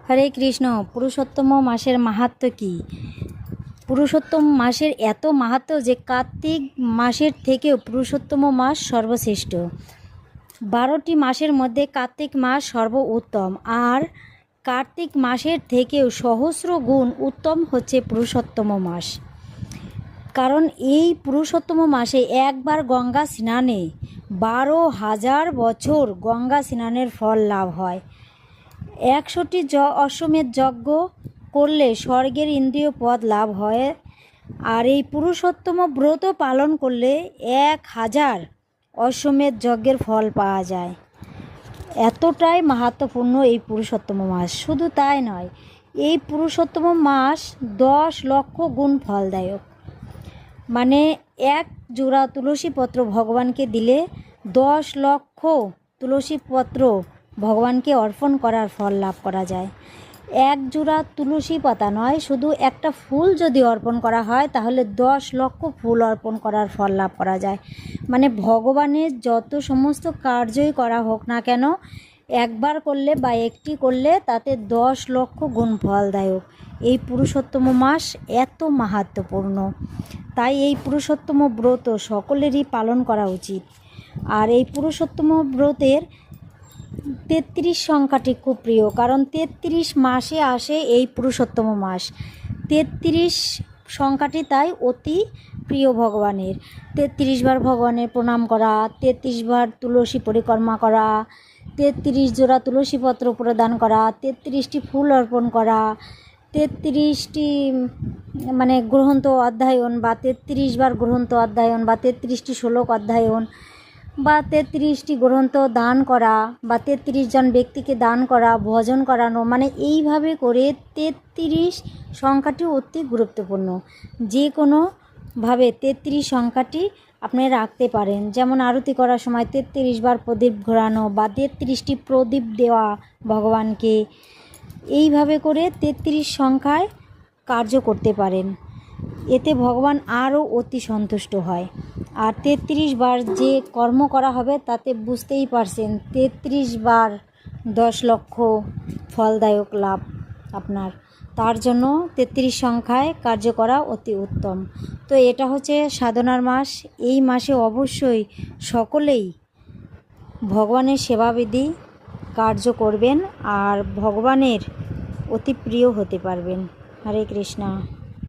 হরে কৃষ্ণ। পুরুষোত্তম মাসের মাহাত্ম্য কী? পুরুষোত্তম মাসের এত মাহাত্ম্য যে কার্তিক মাসের থেকেও পুরুষোত্তম মাস সর্বশ্রেষ্ঠ। 12টি মাসের মধ্যে কার্তিক মাস সর্বোত্তম, আর কার্তিক মাসের থেকেও সহস্র গুণ উত্তম হচ্ছে পুরুষোত্তম মাস। কারণ এই পুরুষোত্তম মাসে একবার গঙ্গা স্নানে 12,000 বছর গঙ্গা স্নানের ফল লাভ হয়। 100টি অশ্বমেধ যজ্ঞ করলে স্বর্গের ইন্দ্রিয় পদ লাভ হয়। আর এই পুরুষোত্তম ব্রত পালন করলে 1000 অশ্বমেধ যজ্ঞের ফল পাওয়া যায়। এতটাই মাহাত্ম্যপূর্ণ এই পুরুষোত্তম মাস। শুধু তাই নয়, এই পুরুষোত্তম মাস 10 লক্ষ গুণ ফলদায়ক। মানে এক জোড়া তুলসী পত্র ভগবানকে দিলে 10 লক্ষ তুলসী পত্র ভগবানকে অর্পণ করার ফল লাভ করা যায়। এক জোড়া তুলসী পাতা নয়, শুধু একটা ফুল যদি অর্পণ করা হয় তাহলে 10 লক্ষ ফুল অর্পণ করার ফল লাভ করা যায়। মানে ভগবানের যত সমস্ত কার্যই করা হোক না কেন, একবার করলে বা একটি করলে তাতে 10 লক্ষ গুণ ফলদায়ক। এই পুরুষোত্তম মাস এত মাহাত্ম্যপূর্ণ, তাই এই পুরুষোত্তম ব্রত সকলেরই পালন করা উচিত। আর এই পুরুষোত্তম ব্রতের 33 সংখ্যাটি খুব প্রিয়, কারণ 33 মাসে আসে এই পুরুষোত্তম মাস। 33 সংখ্যাটি তাই অতি প্রিয় ভগবানের। 33 বার ভগবানের প্রণাম করা, 33 বার তুলসী পরিক্রমা করা, 33 জোড়া তুলসী পত্র প্রদান করা, 33টি ফুল অর্পণ করা, 33টি মানে গ্রন্থ অধ্যয়ন বা 33 বার গ্রন্থ অধ্যয়ন বা 33টি শ্লোক অধ্যয়ন বা 33টি গ্রন্থ দান করা বা 33 জন ব্যক্তিকে দান করা, ভজন করানো, মানে এইভাবে করে 33 সংখ্যাটি অতি গুরুত্বপূর্ণ। যে কোনোভাবে 33 সংখ্যাটি আপনি রাখতে পারেন। যেমন আরতি করার সময় 33 বার প্রদীপ ঘোরানো বা 33টি প্রদীপ দেওয়া ভগবানকে, এইভাবে করে 33 সংখ্যায় কার্য করতে পারেন। এতে ভগবান আরও অতি সন্তুষ্ট হয়। আর 33 বার যে কর্ম করা হবে তাতে বুঝতেই পারছেন 33 বার 10 লক্ষ ফলদায়ক লাভ আপনার। তার জন্য 33 সংখ্যায় কার্য করা অতি উত্তম। তো এটা হচ্ছে সাধনার মাস। এই মাসে অবশ্যই সকলেই ভগবানের সেবাবিধি কার্য করবেন আর ভগবানের অতি প্রিয় হতে পারবেন। হরে কৃষ্ণ।